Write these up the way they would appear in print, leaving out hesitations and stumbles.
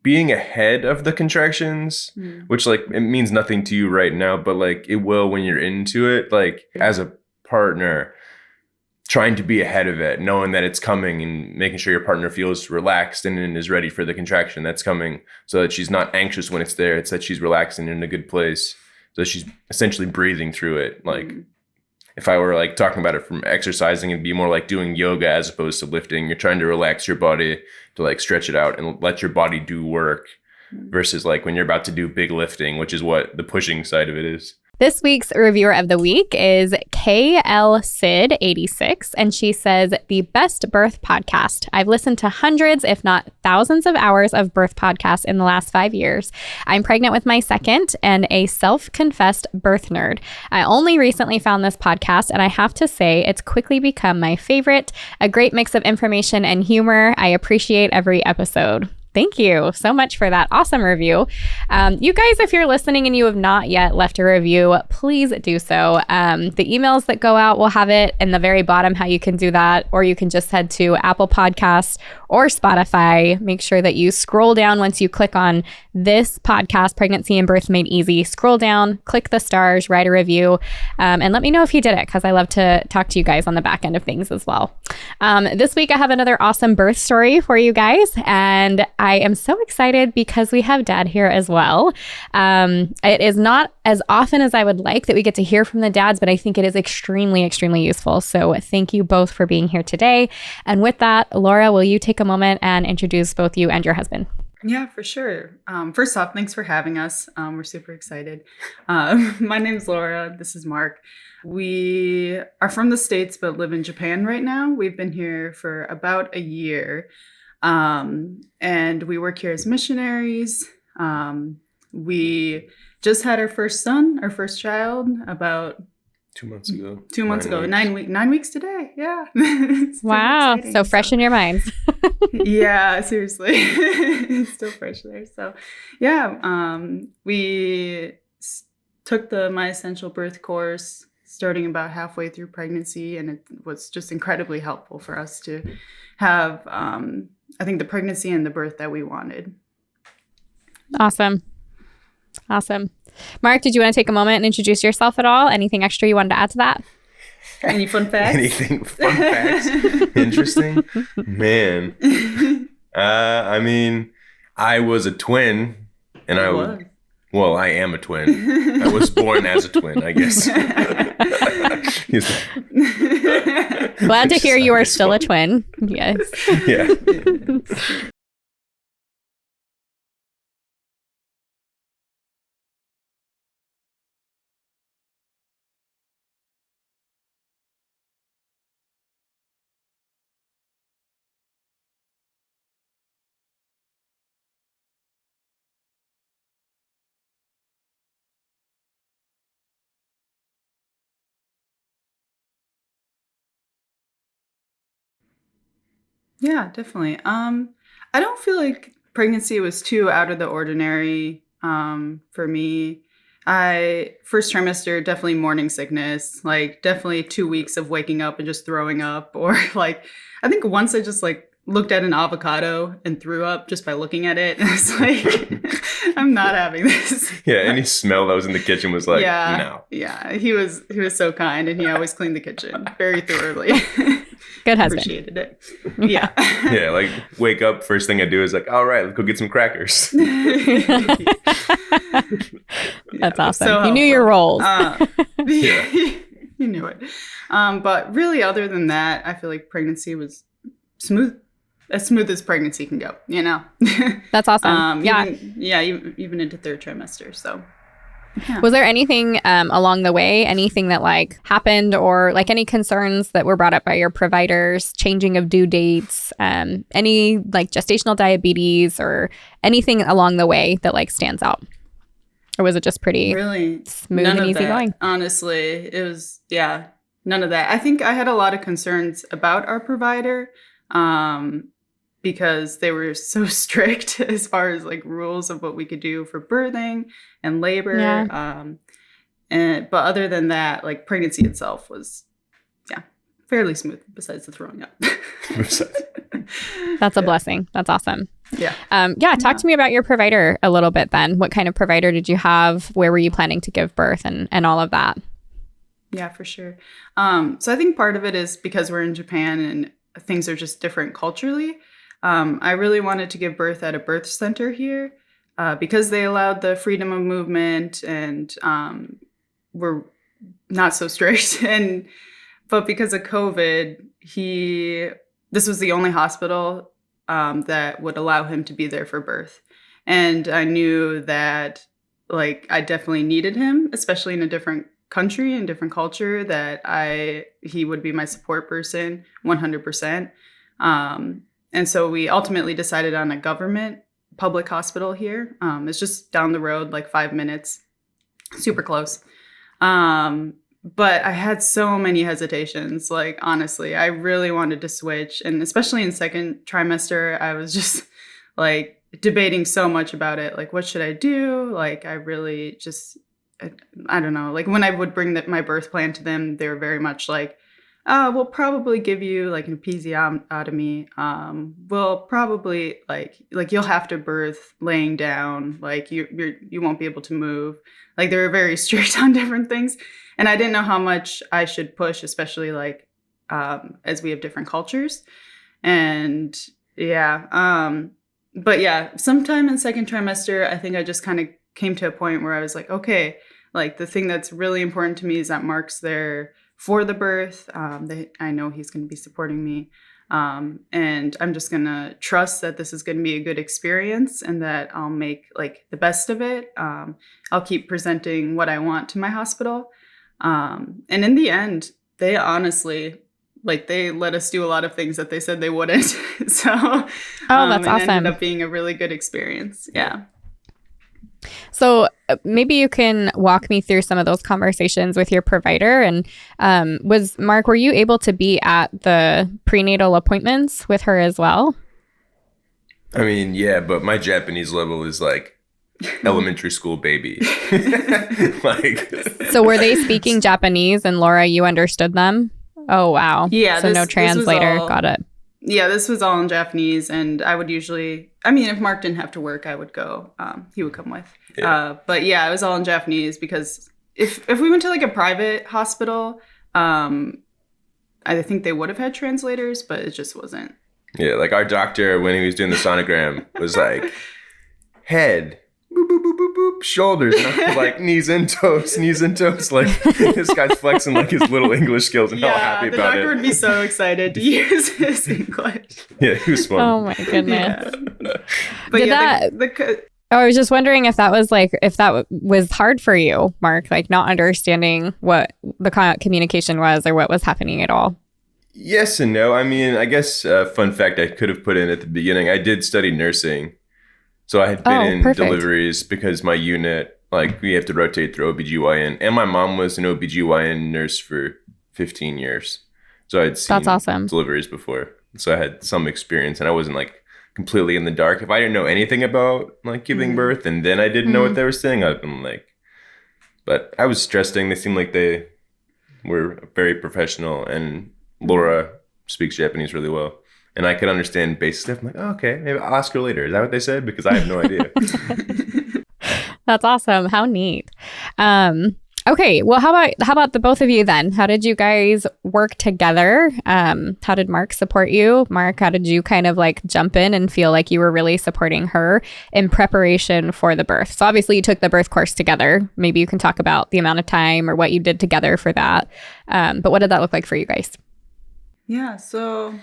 being ahead of the contractions, which like it means nothing to you right now, but like it will when you're into it. Like as a partner, trying to be ahead of it, knowing that it's coming and making sure your partner feels relaxed and is ready for the contraction that's coming, so that she's not anxious when it's there. It's that she's relaxed and in a good place. So she's essentially breathing through it. Like if I were like talking about it from exercising, it'd be more like doing yoga as opposed to lifting. You're trying to relax your body to like stretch it out and let your body do work versus like when you're about to do big lifting, which is what the pushing side of it is. This week's reviewer of the week is KLSid86, and she says, the best birth podcast. I've listened to hundreds, if not thousands of hours of birth podcasts in the last 5 years. I'm pregnant with my second and a self-confessed birth nerd. I only recently found this podcast, and I have to say it's quickly become my favorite. A great mix of information and humor. I appreciate every episode. Thank you so much for that awesome review. You guys, if you're listening and you have not yet left a review, please do so. The emails that go out will have it in the very bottom how you can do that, or you can just head to Apple Podcasts or Spotify. Make sure that you scroll down once you click on this podcast, Pregnancy and Birth Made Easy. Scroll down, click the stars, write a review, and let me know if you did it, because I love to talk to you guys on the back end of things as well. This week, I have another awesome birth story for you guys, and I am so excited because we have Dad here as well. It is not as often as I would like that we get to hear from the dads, but I think it is extremely, extremely useful. So thank you both for being here today. And with that, Laura, will you take a moment and introduce both you and your husband? Yeah, for sure. First off, thanks for having us. We're super excited. My name's Laura. This is Mark. We are from the States, but live in Japan right now. We've been here for about a year. And we work here as missionaries. We just had our first son, our first child, about 2 months ago. 2 months ago. 9 weeks today. Yeah. Wow. So fresh in your minds. Yeah, seriously. It's still fresh there. So yeah, we took the My Essential Birth course starting about halfway through pregnancy, and it was just incredibly helpful for us to have, I think, the pregnancy and the birth that we wanted. Awesome. Mark, did you want to take a moment and introduce yourself at all? Anything extra you wanted to add to that? Any fun facts? Anything fun facts? Interesting? Man. I mean, I was a twin, and I am a twin. I was born as a twin, I guess. Glad to hear you are still a twin. Yes. Yeah. Yeah, definitely. I don't feel like pregnancy was too out of the ordinary for me. First trimester, definitely morning sickness, like definitely 2 weeks of waking up and just throwing up, or like, I think once I just like looked at an avocado and threw up just by looking at it. And I was like, I'm not having this. Yeah, any smell that was in the kitchen was like, no. Yeah, he was so kind, and he always cleaned the kitchen very thoroughly. Good husband. Appreciated it. Yeah. Yeah, like wake up, first thing I do is like, all right, let's go get some crackers. That's awesome. So you knew your roles. Yeah. You knew it. But really, other than that, I feel like pregnancy was smooth. As smooth as pregnancy can go, you know? That's awesome. Even into third trimester. So, yeah. Was there anything along the way, anything that like happened, or like any concerns that were brought up by your providers, changing of due dates, any like gestational diabetes or anything along the way that like stands out? Or was it just pretty really smooth and easy going? Honestly, it was, none of that. I think I had a lot of concerns about our provider, because they were so strict as far as like rules of what we could do for birthing and labor. Yeah. But other than that, like pregnancy itself was, fairly smooth besides the throwing up. That's a blessing. That's awesome. Talk to me about your provider a little bit then. What kind of provider did you have? Where were you planning to give birth and all of that? Yeah, for sure. So I think part of it is because we're in Japan and things are just different culturally. I really wanted to give birth at a birth center here because they allowed the freedom of movement and were not so strict. But because of COVID, this was the only hospital that would allow him to be there for birth. And I knew that I definitely needed him, especially in a different country and different culture, that he would be my support person 100%. And so we ultimately decided on a government public hospital here. It's just down the road, 5 minutes, super close. But I had so many hesitations. Honestly, I really wanted to switch. And especially in second trimester, I was just debating so much about it. What should I do? I really just, I don't know. When I would bring my birth plan to them, they were very much we'll probably give you an episiotomy. We'll probably you'll have to birth laying down. You won't be able to move. They were very strict on different things. And I didn't know how much I should push, especially as we have different cultures. And but yeah, sometime in second trimester, I think I just kind of came to a point where I was okay, the thing that's really important to me is that Mark's there for the birth. I know he's going to be supporting me. And I'm just going to trust that this is going to be a good experience and that I'll make the best of it. I'll keep presenting what I want to my hospital. And in the end, they honestly, they let us do a lot of things that they said they wouldn't. So, that's awesome. It ended up being a really good experience. Yeah. So maybe you can walk me through some of those conversations with your provider. And were you able to be at the prenatal appointments with her as well? I mean, yeah, but my Japanese level is elementary school baby. So were they speaking Japanese and Laura, you understood them? Oh, wow. Yeah. So no translator. Got it. Yeah, this was all in Japanese, and I would usually, if Mark didn't have to work, I would go. He would come with. Yeah. But yeah, it was all in Japanese because if we went to a private hospital, I think they would have had translators, but it just wasn't. Yeah, our doctor, when he was doing the sonogram, was head, boop, boop, boop, boop, boop, shoulders, and I was knees and toes. This guy's flexing his little English skills and how happy about it. The doctor would be so excited to use his English. Yeah, he was fun. Oh my goodness. Yeah. But I was just wondering if that was hard for you, Mark, not understanding what the communication was or what was happening at all. Yes and no. I guess fun fact I could have put in at the beginning, I did study nursing. So I had been in deliveries because my unit, we have to rotate through OBGYN. And my mom was an OBGYN nurse for 15 years. So I'd seen deliveries before. So I had some experience and I wasn't completely in the dark. If I didn't know anything about giving birth and then I didn't know what they were saying, I'd been but I was trusting. They seemed like they were very professional, and Laura speaks Japanese really well. And I could understand basic stuff. I'm okay, maybe I'll ask her later. Is that what they said? Because I have no idea. That's awesome. How neat. Okay, well, how about the both of you then? How did you guys work together? How did Mark support you? Mark, how did you kind of jump in and feel like you were really supporting her in preparation for the birth? So obviously you took the birth course together. Maybe you can talk about the amount of time or what you did together for that. But what did that look like for you guys? Yeah, so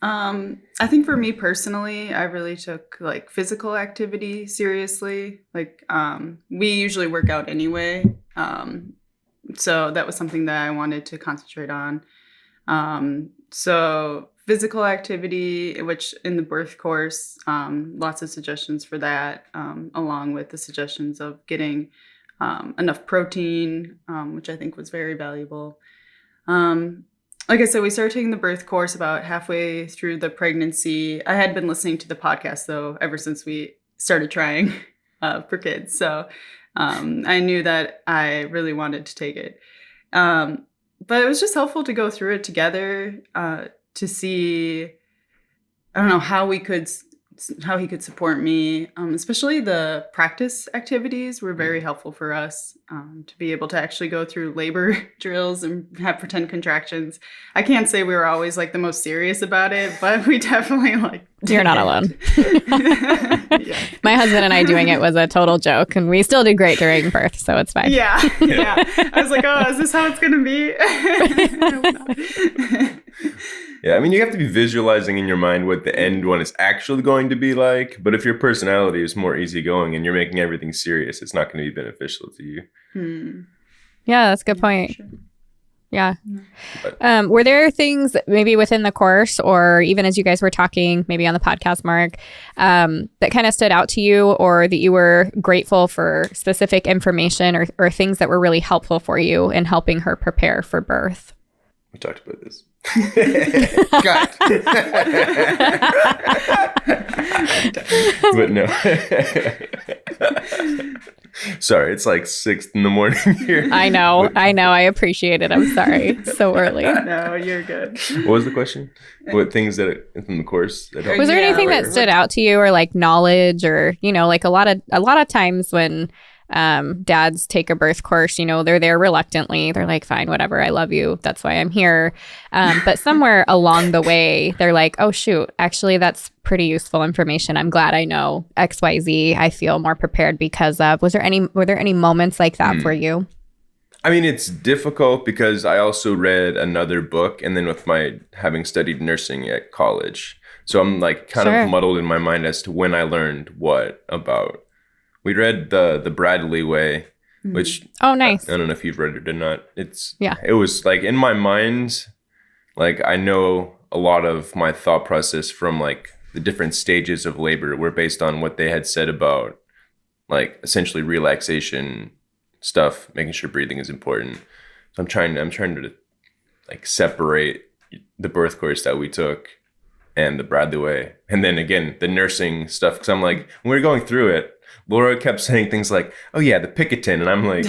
I think for me personally, I really took physical activity seriously. We usually work out anyway. So that was something that I wanted to concentrate on. So physical activity, which in the birth course, lots of suggestions for that, along with the suggestions of getting enough protein, which I think was very valuable. Like I said, we started taking the birth course about halfway through the pregnancy. I had been listening to the podcast, though, ever since we started trying for kids. So I knew that I really wanted to take it. But it was just helpful to go through it together to see, I don't know, how we could how he could support me. Especially the practice activities were very helpful for us, to be able to actually go through labor drills and have pretend contractions. I can't say we were always like the most serious about it, but we definitely like. You're not alone. Yeah. My husband and I doing it was a total joke, and we still did great during birth, so it's fine. Yeah. I was like, oh, is this how it's going to be? Yeah, I mean, you have to be visualizing in your mind what the end one is actually going to be like. But if your personality is more easygoing and you're making everything serious, it's not going to be beneficial to you. Yeah, that's a good point. Sure. Yeah. Were there things maybe within the course, or even as you guys were talking, maybe on the podcast, Mark, that kind of stood out to you, or that you were grateful for specific information or things that were really helpful for you in helping her prepare for birth? We talked about this. God. But no. Sorry, it's like 6 a.m. here. I know. I appreciate it. I'm sorry. So early. No, you're good. What was the question? What things that in the course that helped? Was there anything that stood out to you, or like knowledge, or, you know, like a lot of times when dads take a birth course, you know, they're there reluctantly. They're like, fine, whatever. I love you. That's why I'm here. But somewhere along the way, they're like, oh, shoot, actually, that's pretty useful information. I'm glad I know XYZ. I feel more prepared because of. Were there any moments like that for you? I mean, it's difficult because I also read another book, and then with my having studied nursing at college. So I'm like kind of muddled in my mind as to when I learned what about. We read the Bradley Way, which nice. I don't know if you've read it or not. It was like in my mind, like I know a lot of my thought process from like the different stages of labor were based on what they had said about like essentially relaxation stuff, making sure breathing is important. So I'm trying to like separate the birth course that we took and the Bradley Way, and then again the nursing stuff, because I'm like, when we were going through it, Laura kept saying things like, oh yeah, the Picotin. And I'm like,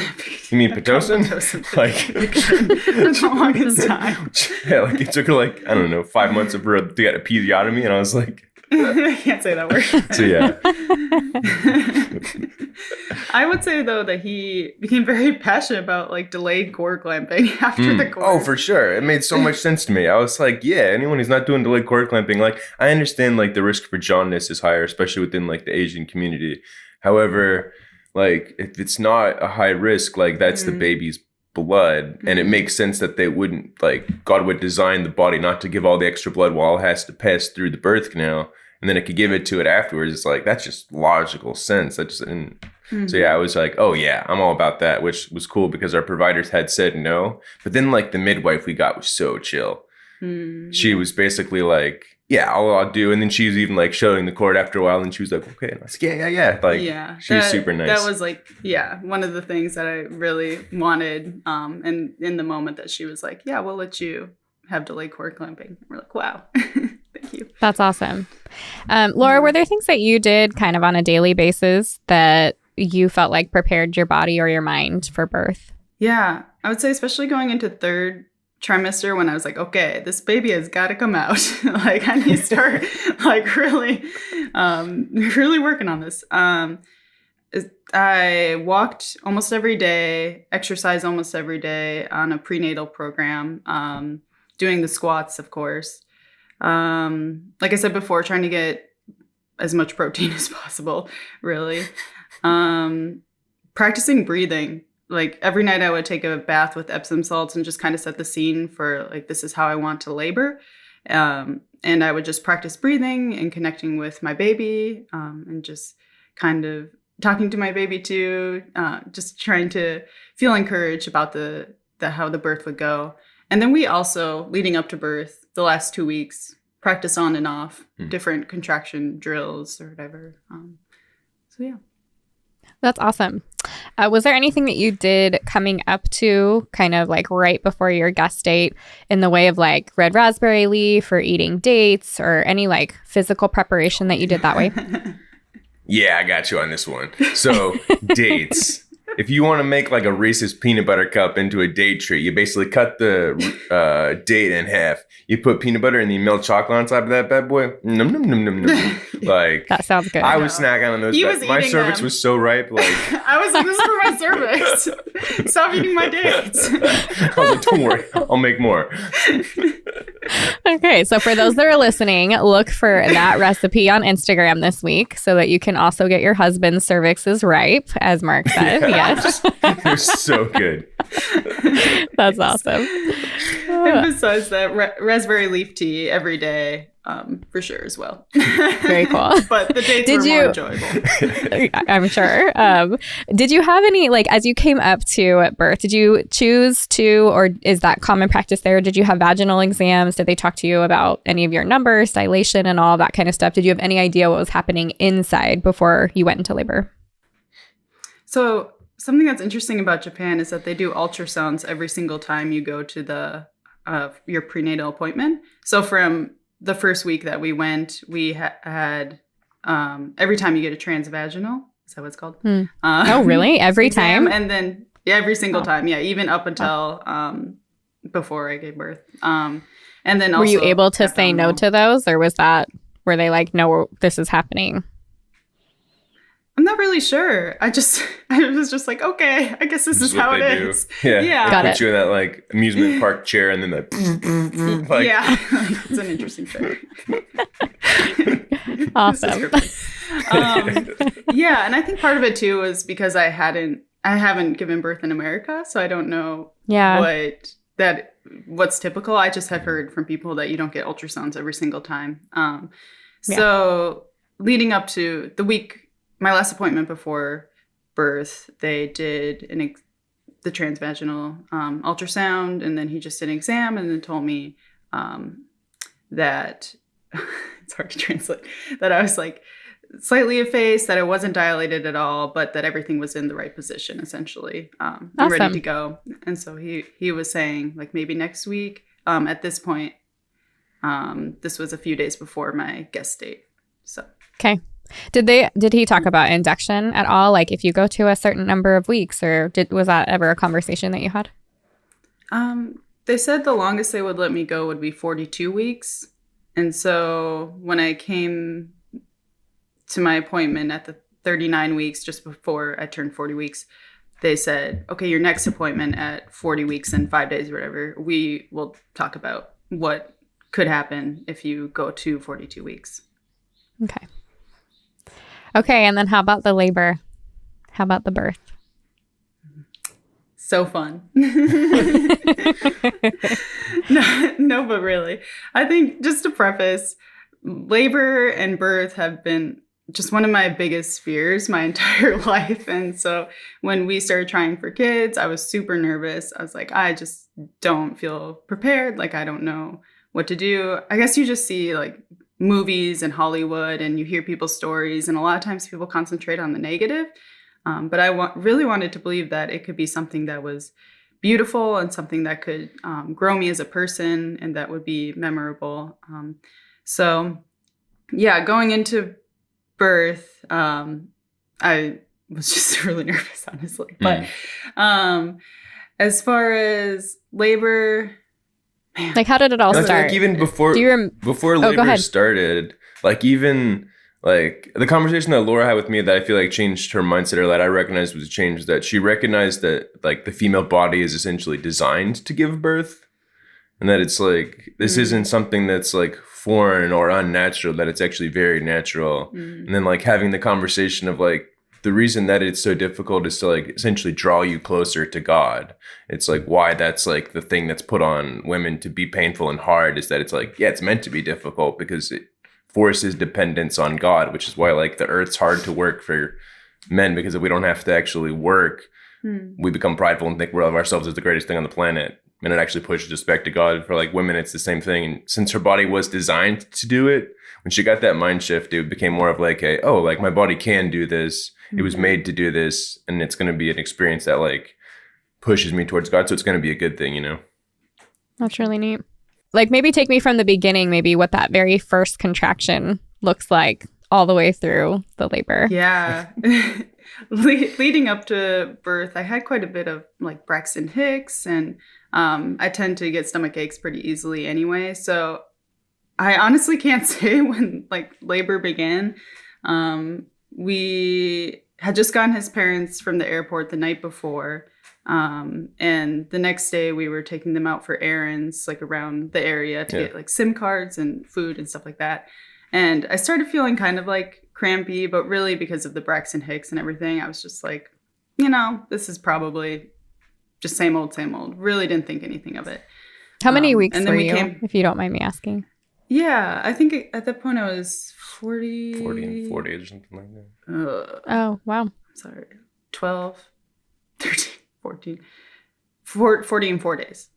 you mean Pitocin? Like, for the longest time. Yeah, like it took her like, I don't know, 5 months of her to get a episiotomy. And I was like, I can't say that word. So yeah. I would say though that he became very passionate about like delayed cord clamping after the course. Oh, for sure. It made so much sense to me. I was like, yeah, anyone who's not doing delayed cord clamping, like I understand like the risk for jaundice is higher, especially within like the Asian community. However, like if it's not a high risk, like that's the baby's blood, and it makes sense that they wouldn't, like God would design the body not to give all the extra blood while it has to pass through the birth canal, and then it could give it to it afterwards. It's like, that's just logical sense. So yeah, I was like, oh yeah, I'm all about that, which was cool because our providers had said no, but then like the midwife we got was so chill. She was basically like, yeah, I'll do. And then she was even like showing the cord after a while, and she was like, okay. And I was like, yeah. Like, she was super nice. That was like, one of the things that I really wanted. And in the moment that she was like, yeah, we'll let you have delayed cord clamping. We're like, wow, thank you. That's awesome. Laura, were there things that you did kind of on a daily basis that you felt like prepared your body or your mind for birth? Yeah, I would say especially going into third trimester when I was like, okay, this baby has got to come out. Like I need to start like really working on this. I walked almost every day, exercised almost every day on a prenatal program, doing the squats, of course. Like I said before, trying to get as much protein as possible, really. Practicing breathing. Like every night I would take a bath with Epsom salts and just kind of set the scene for like, this is how I want to labor. And I would just practice breathing and connecting with my baby, and just kind of talking to my baby too, just trying to feel encouraged about how the birth would go. And then we also, leading up to birth, the last 2 weeks, practice on and off different contraction drills or whatever. So yeah. That's awesome. Was there anything that you did coming up to kind of like right before your gust date in the way of like red raspberry leaf or eating dates or any like physical preparation that you did that way? Yeah, I got you on this one. So dates. if you want to make like a Reese's peanut butter cup into a date treat, you basically cut the date in half. You put peanut butter and the milk chocolate on top of that bad boy. Num num num num num. Like That sounds good. I was snacking on those. My cervix was so ripe. Like I was like, this is for my cervix. Stop eating my dates. I was like, don't worry, I'll make more. Okay, so for those that are listening, look for that recipe on Instagram this week so that you can also get your husband's cervixes ripe, as Mark said. Yes. They're so good. That's awesome. And besides that, raspberry leaf tea every day, for sure as well. Very cool. But the dates were more enjoyable. I'm sure. Did you have any, like, as you came up to birth, did you choose to, or is that common practice there? Did you have vaginal exams? Did they talk to you about any of your numbers, dilation, and all that kind of stuff? Did you have any idea what was happening inside before you went into labor? So something that's interesting about Japan is that they do ultrasounds every single time you go to your prenatal appointment. So from the first week that we went, we had every time you get a transvaginal, is that what it's called? Oh, really? Every time? And then every single time. Yeah, even up until before I gave birth. And then also, were you able to say no to those, or were they like, no, this is happening? I'm not really sure. I was just like, okay, I guess this is how it is. Yeah. Got Put it. you in that like amusement park chair and then like yeah, it's an interesting thing. Awesome. Yeah, and I think part of it too was because I haven't given birth in America, so I don't know what's typical. I just have heard from people that you don't get ultrasounds every single time. So leading up to the week, my last appointment before birth, they did the transvaginal ultrasound, and then he just did an exam and then told me that it's hard to translate, that I was like slightly effaced, that it wasn't dilated at all, but that everything was in the right position, essentially. I'm ready to go. And so he was saying like maybe next week. At this point, this was a few days before my guest date. So okay. Did he talk about induction at all? Like if you go to a certain number of weeks, or was that ever a conversation that you had? They said the longest they would let me go would be 42 weeks. And so when I came to my appointment at the 39 weeks, just before I turned 40 weeks, they said, okay, your next appointment at 40 weeks and 5 days or whatever, we will talk about what could happen if you go to 42 weeks. Okay, and then how about the labor? How about the birth? So fun. No, but really, I think just to preface, labor and birth have been just one of my biggest fears my entire life. And so when we started trying for kids, I was super nervous. I was like, I just don't feel prepared. Like, I don't know what to do. I guess you just see like movies in Hollywood and you hear people's stories, and a lot of times people concentrate on the negative. But I really wanted to believe that it could be something that was beautiful and something that could grow me as a person and that would be memorable. So yeah, going into birth, I was just really nervous, honestly. But as far as labor, man. Like, how did it all start? Like even before labor started, like even like the conversation that Laura had with me that I feel like changed her mindset, or that I recognized was a change, that she recognized that like the female body is essentially designed to give birth, and that it's like this isn't something that's like foreign or unnatural, that it's actually very natural. And then like having the conversation of like the reason that it's so difficult is to like essentially draw you closer to God. It's like why that's like the thing that's put on women to be painful and hard, is that it's like, yeah, it's meant to be difficult because it forces dependence on God, which is why like the earth's hard to work for men, because if we don't have to actually work, we become prideful and think we're of ourselves as the greatest thing on the planet. And it actually pushes us back to God. For like women, it's the same thing. And since her body was designed to do it, when she got that mind shift, it became more of like like my body can do this. It was made to do this, and it's going to be an experience that like pushes me towards God. So it's going to be a good thing, you know? That's really neat. Like maybe take me from the beginning, maybe what that very first contraction looks like all the way through the labor. Yeah. leading up to birth, I had quite a bit of like Braxton Hicks, and I tend to get stomach aches pretty easily anyway. So I honestly can't say when like labor began. We had just gotten his parents from the airport the night before. And the next day we were taking them out for errands, like around the area to get like SIM cards and food and stuff like that. And I started feeling kind of like crampy, but really because of the Braxton Hicks and everything, I was just like, this is probably just same old, same old. Really didn't think anything of it. How many weeks were you, if you don't mind me asking? Yeah, I think at that point I was 40 and 4 days or something like that. Oh, wow. Sorry. 12, 13, 14, 40 and 4 days,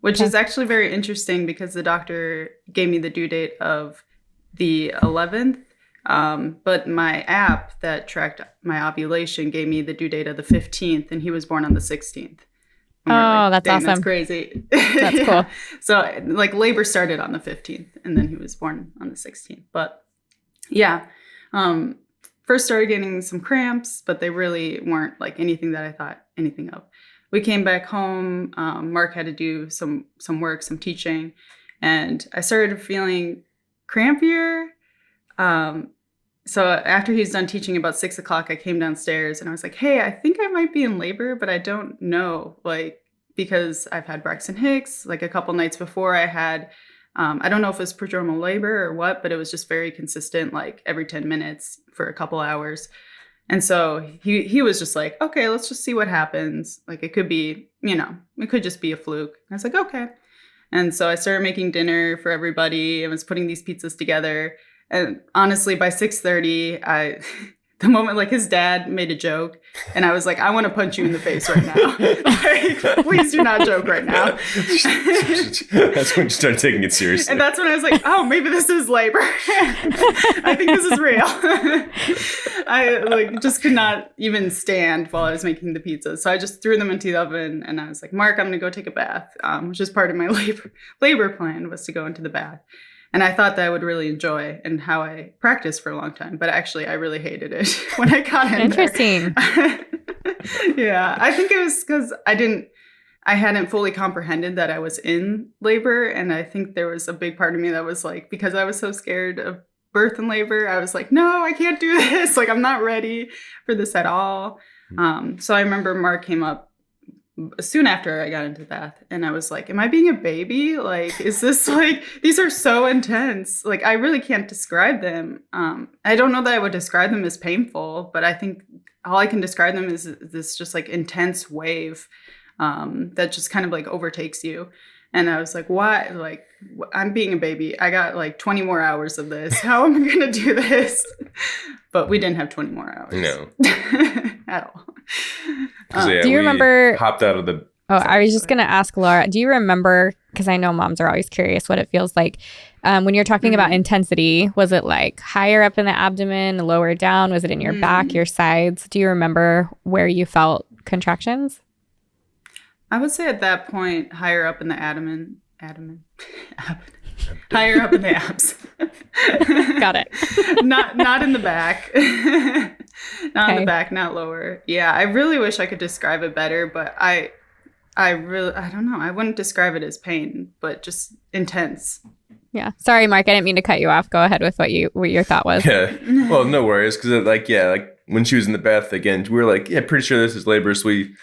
which is actually very interesting because the doctor gave me the due date of the 11th. But my app that tracked my ovulation gave me the due date of the 15th, and he was born on the 16th. Oh, that's awesome. That's crazy. That's cool. So like labor started on the 15th and then he was born on the 16th. But yeah, first started getting some cramps, but they really weren't like anything that I thought anything of. We came back home. Mark had to do some work, some teaching, and I started feeling crampier. So after he's done teaching about 6 o'clock, I came downstairs and I was like, hey, I think I might be in labor, but I don't know, like, because I've had Braxton Hicks, like a couple nights before I had, I don't know if it was prodromal labor or what, but it was just very consistent, like every 10 minutes for a couple hours. And so he was just like, okay, let's just see what happens. Like it could be, it could just be a fluke. I was like, okay. And so I started making dinner for everybody and was putting these pizzas together. And honestly, by 6:30, the moment like his dad made a joke, and I was like, I want to punch you in the face right now. Like, please do not joke right now. That's when you started taking it seriously. And that's when I was like, oh, maybe this is labor. I think this is real. I like just could not even stand while I was making the pizzas. So I just threw them into the oven, and I was like, Mark, I'm going to go take a bath, which is part of my labor plan was to go into the bath. And I thought that I would really enjoy and how I practiced for a long time. But actually, I really hated it when I got in Interesting. Yeah, I think it was because I hadn't fully comprehended that I was in labor. And I think there was a big part of me that was like, because I was so scared of birth and labor, I was like, no, I can't do this. Like, I'm not ready for this at all. So I remember Mark came up soon after I got into the bath, and I was like, am I being a baby? Like, is this like, these are so intense. Like, I really can't describe them. I don't know that I would describe them as painful, but I think all I can describe them is this just like intense wave that just kind of like overtakes you. And I was like, why? Like, I'm being a baby. I got like 20 more hours of this. How am I going to do this? But we didn't have 20 more hours. No. At all. Do you remember? Hopped out of the. Oh, I was just going to ask Laura, do you remember, because I know moms are always curious what it feels like when you're talking about intensity, was it like higher up in the abdomen, lower down? Was it in your back, your sides? Do you remember where you felt contractions? I would say at that point, higher up in the abdomen. Higher up in the abs. Got it. Not in the back. Not in the back, not lower. Yeah, I really wish I could describe it better, but I don't know. I wouldn't describe it as pain, but just intense. Yeah. Sorry, Mark, I didn't mean to cut you off. Go ahead with what your thought was. Yeah. Well, no worries, because like when she was in the bath again, we were like, yeah, pretty sure this is labor, so we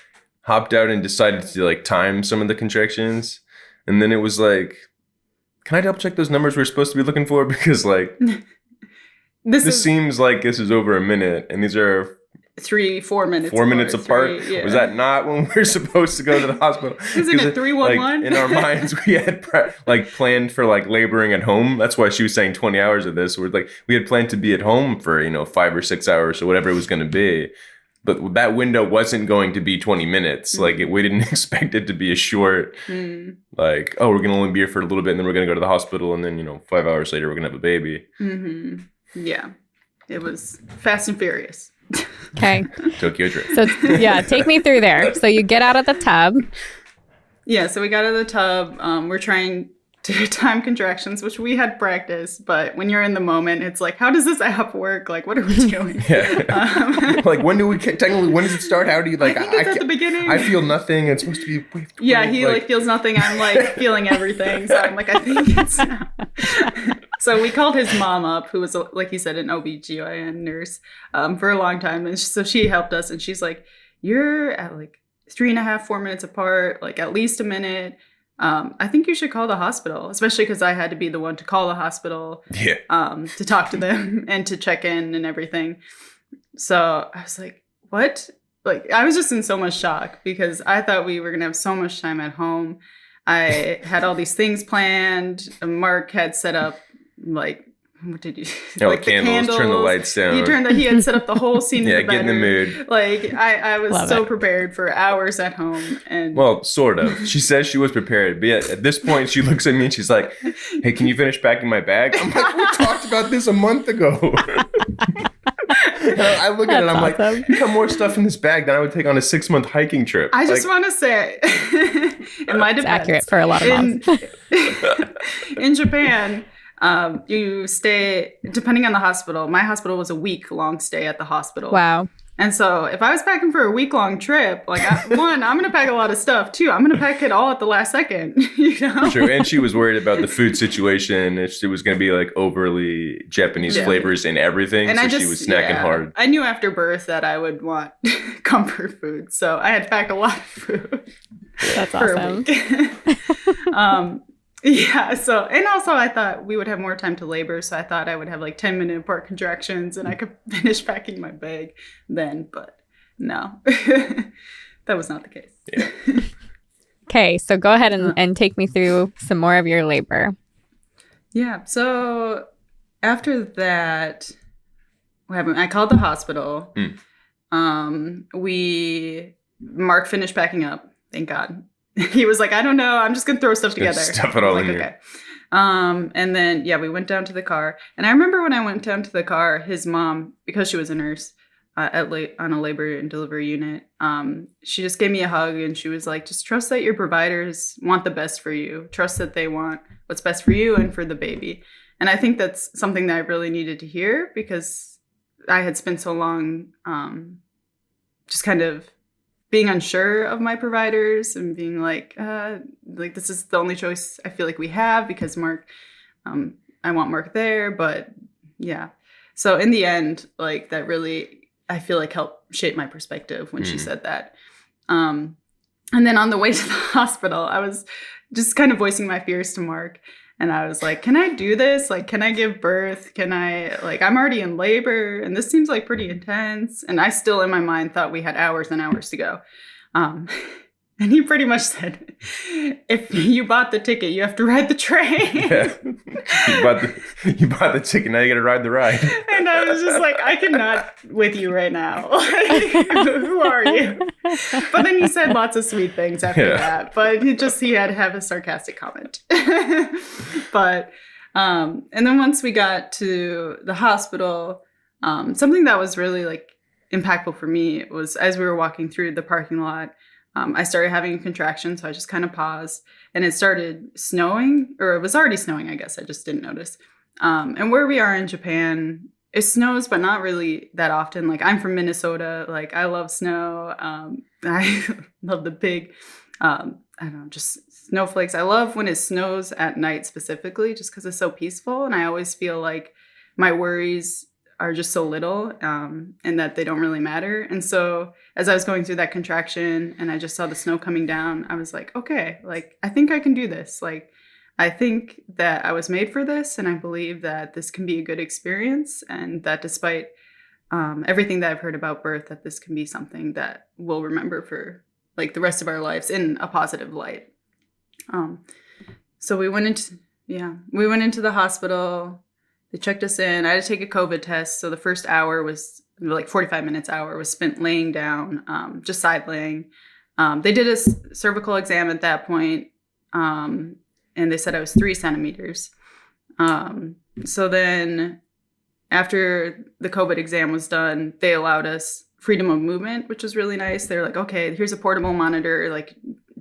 hopped out and decided to like time some of the contractions, and then it was like, can I double check those numbers we're supposed to be looking for? Because like, this seems like this is over a minute, and these are 4 minutes. 4 minutes apart. Yeah. Was that not when we're supposed to go to the hospital? Isn't it 311? Like, in our minds, we had planned for like laboring at home. That's why she was saying 20 hours of this. We're like, we had planned to be at home for 5 or 6 hours or whatever it was going to be. But that window wasn't going to be 20 minutes. Like, we didn't expect it to be a short, like, oh, we're going to only be here for a little bit, and then we're going to go to the hospital, and then, 5 hours later, we're going to have a baby. Mm-hmm. Yeah. It was fast and furious. Okay. Tokyo Drift. So, yeah, take me through there. So you get out of the tub. Yeah, so we got out of the tub. We're trying to time contractions, which we had practice, but when you're in the moment, it's like, how does this app work? Like, what are we doing? Like, when does it start? How do you, like, I think it's at the beginning. I feel nothing. It's supposed to be, he like feels nothing. I'm like feeling everything. So I'm like, I think it's So we called his mom up, who was, like he said, an OBGYN nurse for a long time. And so she helped us, and she's like, you're at like 3.5, 4 minutes apart, like at least a minute. I think you should call the hospital, especially because I had to be the one to call the hospital, to talk to them and to check in and everything. So I was like, what? Like, I was just in so much shock because I thought we were going to have so much time at home. I had all these things planned. Mark had set up, like, what did you? Like candles, turn the lights down. He had set up the whole scene. Yeah, get in the mood. Like, I was prepared for hours at home. And well, sort of. She says she was prepared, but yet at this point, she looks at me and she's like, "Hey, can you finish packing my bag?" I'm like, "We talked about this a month ago." I look at it and I'm like, "You got more stuff in this bag than I would take on a 6-month hiking trip." I just want to say, in my defense, accurate for a lot of moms. In Japan. You stay, depending on the hospital. My hospital was a week-long stay at the hospital. Wow. And so if I was packing for a week-long trip, like, one, I'm going to pack a lot of stuff. Two, I'm going to pack it all at the last second, you know? True. And she was worried about the food situation. It was going to be like overly Japanese flavors in everything. And so she was snacking hard. I knew after birth that I would want comfort food. So I had packed a lot of food. That's for awesome. A week. Yeah, so, and also I thought we would have more time to labor, so I thought I would have like 10-minute apart contractions and I could finish packing my bag then, but no, that was not the case. Yeah. Okay, so go ahead and take me through some more of your labor. Yeah, so after that, what happened? I called the hospital. Mark finished packing up, thank God. He was like, I don't know, I'm just going to throw stuff together. Stuff it all in here. Okay. And then, we went down to the car. And I remember when I went down to the car, his mom, because she was a nurse on a labor and delivery unit, she just gave me a hug and she was like, just trust that your providers want the best for you. Trust that they want what's best for you and for the baby. And I think that's something that I really needed to hear because I had spent so long just kind of being unsure of my providers and being like this is the only choice I feel like we have because Mark, I want Mark there, but yeah. So in the end, like that really, I feel like helped shape my perspective when she said that. And then on the way to the hospital, I was just kind of voicing my fears to Mark. And I was like, can I do this? Like, can I give birth? Can I, like, I'm already in labor and this seems like pretty intense. And I still in my mind thought we had hours and hours to go. And he pretty much said, if you bought the ticket, you have to ride the train. Yeah. You bought the ticket, now you got to ride the ride. And I was just like, I cannot with you right now. Who are you? But then he said lots of sweet things after that. But he had to have a sarcastic comment. But, and then once we got to the hospital, something that was really like impactful for me was as we were walking through the parking lot, I started having a contraction, so I just kind of paused. And it started snowing, or it was already snowing, I guess. I just didn't notice. And where we are in Japan, it snows, but not really that often. Like, I'm from Minnesota. Like, I love snow. I love the big, I don't know, just snowflakes. I love when it snows at night specifically, just because it's so peaceful. And I always feel like my worries are just so little and that they don't really matter. And so as I was going through that contraction and I just saw the snow coming down, I was like, okay, like, I think I can do this. Like, I think that I was made for this. And I believe that this can be a good experience. And that despite everything that I've heard about birth, that this can be something that we'll remember for like the rest of our lives in a positive light. So we went into the hospital. They checked us in. I had to take a COVID test. So the first hour was like 45 minutes was spent laying down, just side laying. They did a cervical exam at that point. And they said I was 3 centimeters. So then after the COVID exam was done, they allowed us freedom of movement, which was really nice. They're like, okay, here's a portable monitor. Like,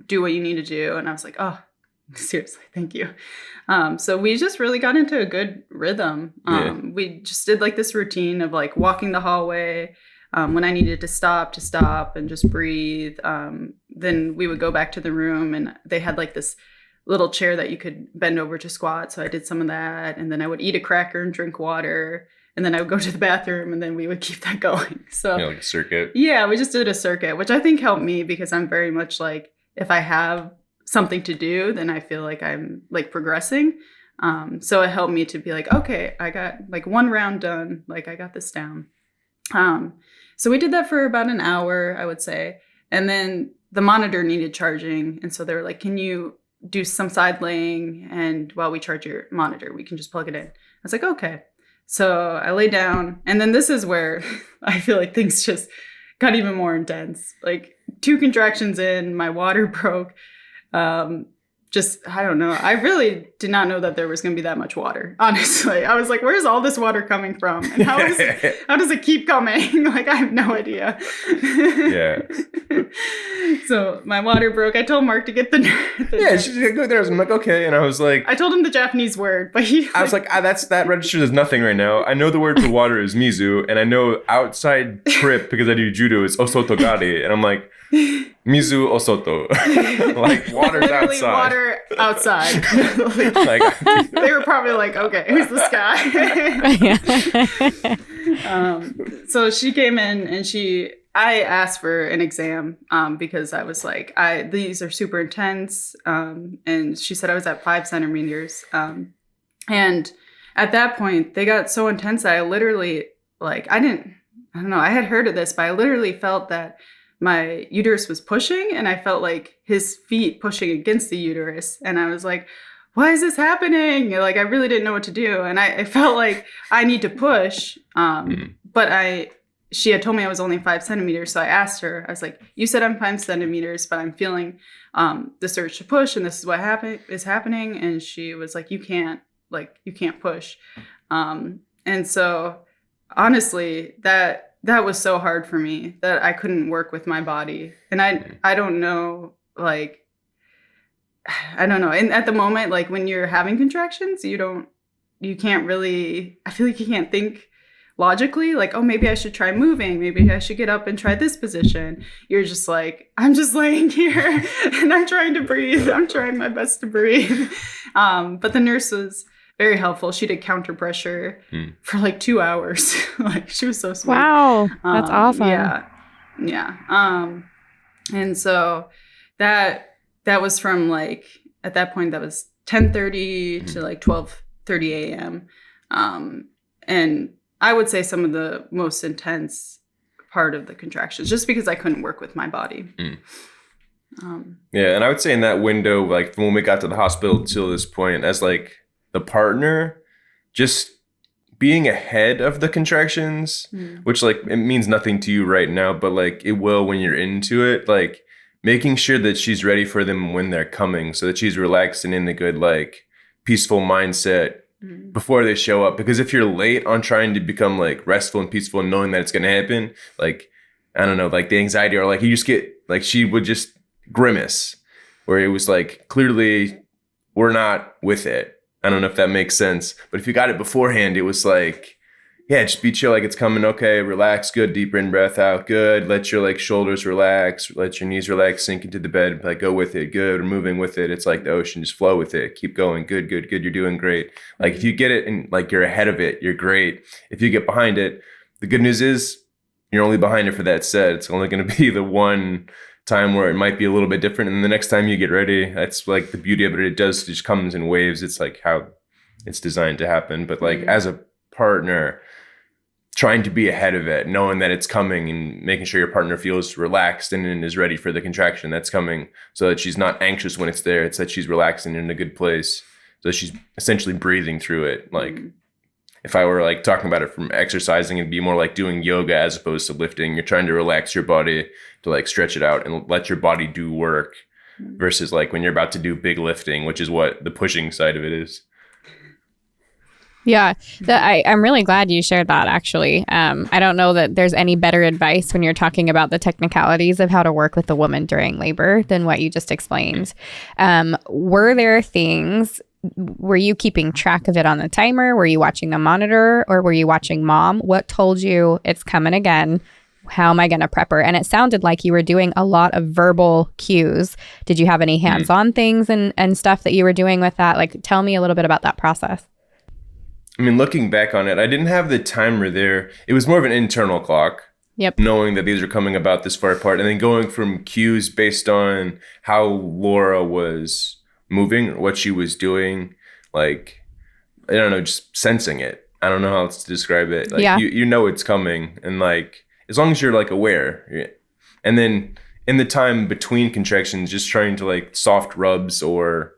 do what you need to do. And I was like, oh, Seriously, thank you. So we just really got into a good rhythm. We just did like this routine of like walking the hallway. When I needed to stop and just breathe. Then we would go back to the room, and they had like this little chair that you could bend over to squat. So I did some of that, and then I would eat a cracker and drink water, and then I would go to the bathroom, and then we would keep that going. So like a circuit. Yeah, we just did a circuit, which I think helped me because I'm very much like, if I have something to do, then I feel like I'm like progressing. So it helped me to be like, okay, I got like one round done. Like I got this down. So we did that for about an hour, I would say. And then the monitor needed charging. And so they were like, can you do some side laying? And while we charge your monitor, we can just plug it in. I was like, okay. So I lay down. And then this is where I feel like things just got even more intense. Like 2 contractions in, my water broke. I don't know. I really did not know that there was going to be that much water. Honestly, I was like, where's all this water coming from? And how does it keep coming? Like, I have no idea. Yeah. So my water broke. I told Mark to get the yeah, she's like, go there. I'm like, okay. And I was like, I told him the Japanese word, but I was like, that registers as nothing right now. I know the word for water is mizu, and I know outside trip, because I do judo, is osotogari. And I'm like, mizu osoto. Like, water's literally outside. Water outside. Like, they were probably like, okay, who's this guy? So she came in, and I asked for an exam because I was like, these are super intense. And she said I was at 5 centimeters. And at that point, they got so intense that I literally, like, I don't know, I had heard of this, but I literally felt that my uterus was pushing, and I felt like his feet pushing against the uterus. And I was like, why is this happening? Like, I really didn't know what to do. And I felt like I need to push. But she had told me I was only 5 centimeters. So I asked her, I was like, you said I'm 5 centimeters, but I'm feeling the surge to push, and this is what is happening. And she was like, you can't push. And so honestly, that was so hard for me that I couldn't work with my body. And I don't know, like, I don't know. And at the moment, like, when you're having contractions, you can't really, I feel like you can't think logically, like, oh, maybe I should try moving. Maybe I should get up and try this position. You're just like, I'm just laying here and I'm trying to breathe. I'm trying my best to breathe. But the nurse was very helpful. She did counter pressure for like 2 hours. Like, she was so sweet. Wow. That's awesome. Yeah. And so that was from, like, at that point, that was 10:30 to like 12:30 a.m. And I would say some of the most intense part of the contractions, just because I couldn't work with my body. Yeah, and I would say in that window, like, from when we got to the hospital till this point, as like the partner, just being ahead of the contractions, which, like, it means nothing to you right now, but like it will when you're into it, like making sure that she's ready for them when they're coming, so that she's relaxed and in a good, like, peaceful mindset before they show up. Because if you're late on trying to become like restful and peaceful and knowing that it's going to happen, like, I don't know, like the anxiety, or like you just get, like, she would just grimace, where it was like, clearly we're not with it. I don't know if that makes sense, but if you got it beforehand, it was like, yeah, just be chill, like it's coming, okay, relax, good, deep in, breath out, good, let your, like, shoulders relax, let your knees relax, sink into the bed, like, go with it, good, we're moving with it, it's like the ocean, just flow with it, keep going, good, you're doing great. Like, if you get it and, like, you're ahead of it, you're great. If you get behind it, the good news is you're only behind it for that set. It's only going to be the one time where it might be a little bit different, and the next time you get ready, that's like the beauty of it. It just comes in waves. It's like how it's designed to happen. But like, as a partner, trying to be ahead of it, knowing that it's coming, and making sure your partner feels relaxed and is ready for the contraction that's coming, so that she's not anxious when it's there. It's that she's relaxed and in a good place, so she's essentially breathing through it. Like, if I were like talking about it from exercising, it'd be more like doing yoga as opposed to lifting. You're trying to relax your body, to like stretch it out and let your body do work, versus like when you're about to do big lifting, which is what the pushing side of it is. Yeah, I'm really glad you shared that, actually. I don't know that there's any better advice when you're talking about the technicalities of how to work with a woman during labor than what you just explained. Were there things, were you keeping track of it on the timer? Were you watching the monitor, or were you watching mom? What told you it's coming again? How am I going to prep her? And it sounded like you were doing a lot of verbal cues. Did you have any hands-on things and stuff that you were doing with that? Like, tell me a little bit about that process. I mean, looking back on it, I didn't have the timer there. It was more of an internal clock. Yep. Knowing that these are coming about this far apart, and then going from cues based on how Laura was moving, or what she was doing, like, I don't know, just sensing it. I don't know how else to describe it. Like, you know it's coming, and like, as long as you're like aware. And then in the time between contractions, just trying to like soft rubs or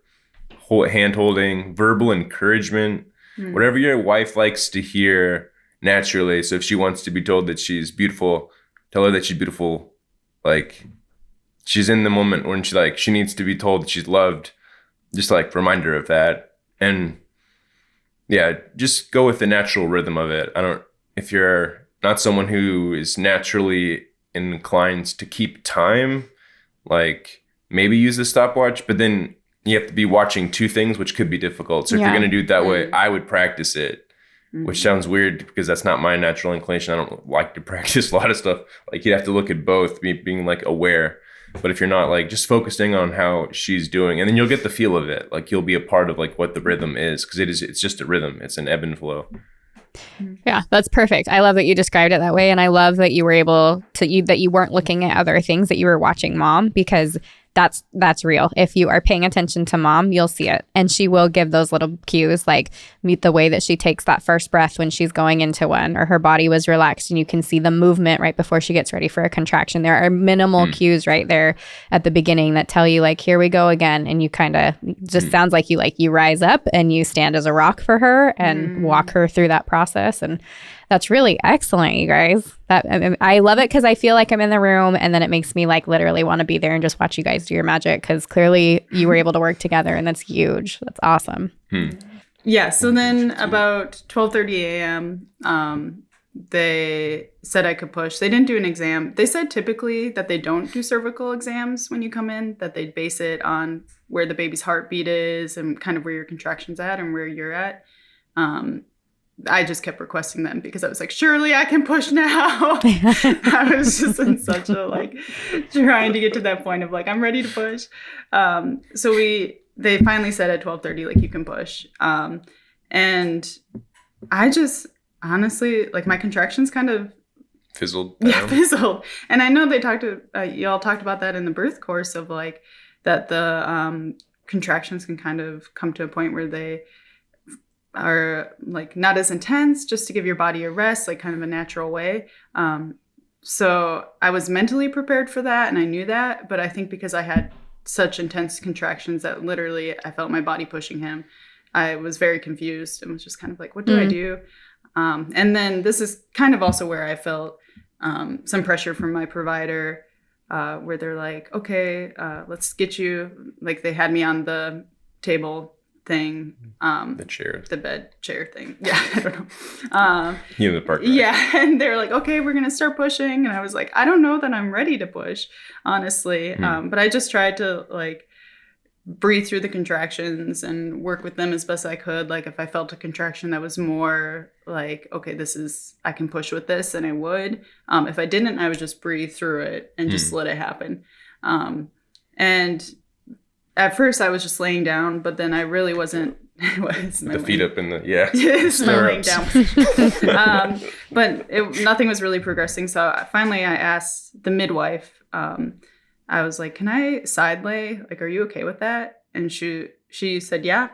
hand holding, verbal encouragement, whatever your wife likes to hear naturally. So if she wants to be told that she's beautiful, tell her that she's beautiful. Like, she's in the moment when she needs to be told that she's loved. Just like remind her of that. And yeah, just go with the natural rhythm of it. If you're not someone who is naturally inclined to keep time, like, maybe use the stopwatch, but then you have to be watching two things, which could be difficult. So if you're going to do it that way, I would practice it. Which sounds weird because that's not my natural inclination. I don't like to practice a lot of stuff. Like, you'd have to look at both, being like aware. But if you're not, like, just focusing on how she's doing, and then you'll get the feel of it. Like, you'll be a part of like what the rhythm is, because it's just a rhythm. It's an ebb and flow. Yeah, that's perfect. I love that you described it that way. And I love that you were able to, that you weren't looking at other things, that you were watching mom, because that's real. If you are paying attention to mom, you'll see it. And she will give those little cues, like meet the way that she takes that first breath when she's going into one, or her body was relaxed and you can see the movement right before she gets ready for a contraction. There are minimal cues right there at the beginning that tell you, like, here we go again. And you kind of just sounds like you rise up and you stand as a rock for her and walk her through that process. And that's really excellent, you guys. I love it because I feel like I'm in the room, and then it makes me like literally want to be there and just watch you guys do your magic, because clearly you were able to work together, and that's huge. That's awesome. Yeah. So then about 12:30 a.m., they said I could push. They didn't do an exam. They said typically that they don't do cervical exams when you come in, that they base it on where the baby's heartbeat is and kind of where your contraction's at and where you're at. I just kept requesting them because I was like, surely I can push now. I was just in such a like trying to get to that point of like, I'm ready to push. So they finally said at 12:30, like, you can push. And I just honestly, like, my contractions kind of fizzled. Yeah, fizzled. And I know they y'all talked about that in the birth course of like that the contractions can kind of come to a point where they are like not as intense, just to give your body a rest, like kind of a natural way. So I was mentally prepared for that, and I knew that, but I think because I had such intense contractions that literally I felt my body pushing him, I was very confused and was just kind of like, what do I do? And then this is kind of also where I felt some pressure from my provider, where they're like, okay, let's get you, like, they had me on the table thing, the bed chair thing. Yeah, I don't know. The park ride. Yeah, and they're like, okay, we're gonna start pushing, and I was like, I don't know that I'm ready to push, honestly. But I just tried to like breathe through the contractions and work with them as best I could. Like, if I felt a contraction that was more like, okay, I can push with this, and I would. If I didn't, I would just breathe through it and just let it happen. And at first I was just laying down, but then I really wasn't. The feet up in the it's my laying down. But nothing was really progressing. So finally I asked the midwife. I was like, "Can I side lay? Like, are you okay with that?" And she said, "Yeah."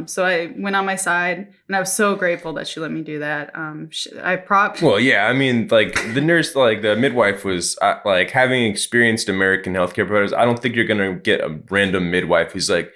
So I went on my side, and I was so grateful that she let me do that. Well, yeah, I mean, like, the nurse, like, the midwife was like, having experienced American healthcare providers, I don't think you're gonna get a random midwife who's like,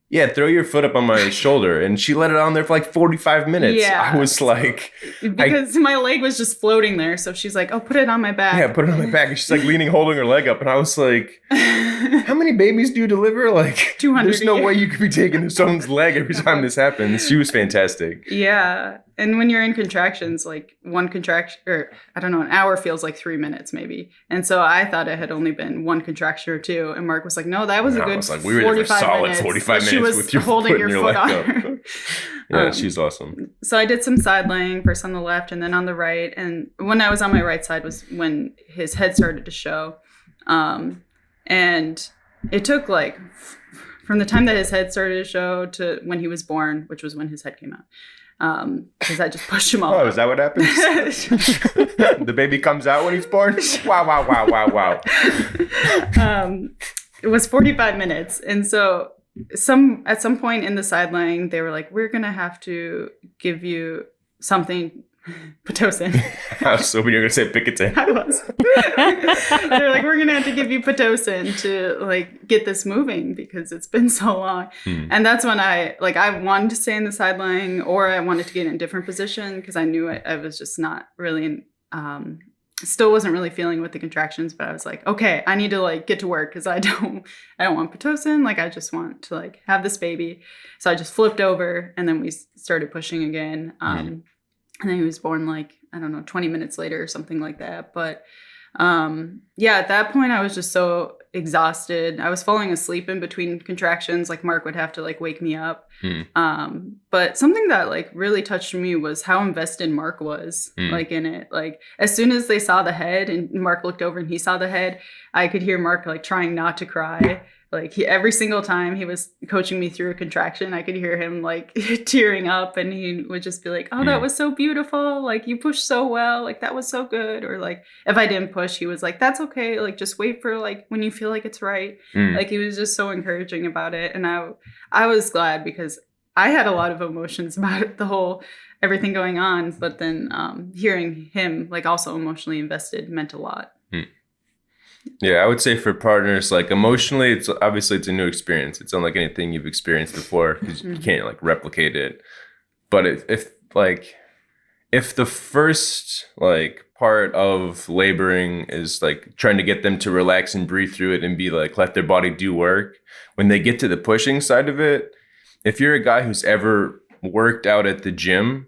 yeah, throw your foot up on my shoulder. And she let it on there for like 45 minutes. Yeah. I was like... Because my leg was just floating there. So she's like, oh, put it on my back. Yeah, put it on my back. And she's like leaning, holding her leg up. And I was like, how many babies do you deliver? Like, 200 there's no way you could be taking someone's leg every time this happens. She was fantastic. Yeah. And when you're in contractions, like one contraction, or I don't know, an hour feels like 3 minutes maybe. And so I thought it had only been one contraction or two. And Mark was like, no, that was a good we were there for 45 solid minutes. 45 She minutes was with you holding your foot on leg her. up. Yeah, she's awesome. So I did some side laying, first on the left and then on the right. And when I was on my right side was when his head started to show. And it took like from the time that his head started to show to when he was born, which was when his head came out. Because I just pushed him all. Oh, is that what happens? The baby comes out when he's born? Wow. It was 45 minutes. And so at some point in the side laying, they were like, we're going to have to give you something, Pitocin. So when you're going to say Picotin. I was. They're like, we're going to have to give you Pitocin to like get this moving because it's been so long. And that's when I wanted to stay in the side laying or I wanted to get in a different position because I knew I was just not really still wasn't really feeling with the contractions, but I was like, okay, I need to like get to work because I don't want Pitocin. Like I just want to like have this baby. So I just flipped over and then we started pushing again. And then he was born like, I don't know, 20 minutes later or something like that. But yeah, at that point I was just so exhausted. I was falling asleep in between contractions. Like Mark would have to like wake me up. But something that like really touched me was how invested Mark was like in it. Like as soon as they saw the head and Mark looked over and he saw the head, I could hear Mark like trying not to cry. Like every single time he was coaching me through a contraction, I could hear him like tearing up and he would just be like, oh, that was so beautiful. Like you pushed so well. Like that was so good. Or like if I didn't push, he was like, that's okay. Like just wait for like when you feel like it's right. Like he was just so encouraging about it. And I was glad because I had a lot of emotions about it, the whole everything going on. But then hearing him like also emotionally invested meant a lot. Yeah, I would say for partners, like emotionally, it's a new experience. It's unlike anything you've experienced before because you can't like replicate it. But if the first like part of laboring is like trying to get them to relax and breathe through it and be like let their body do work, when they get to the pushing side of it, if you're a guy who's ever worked out at the gym,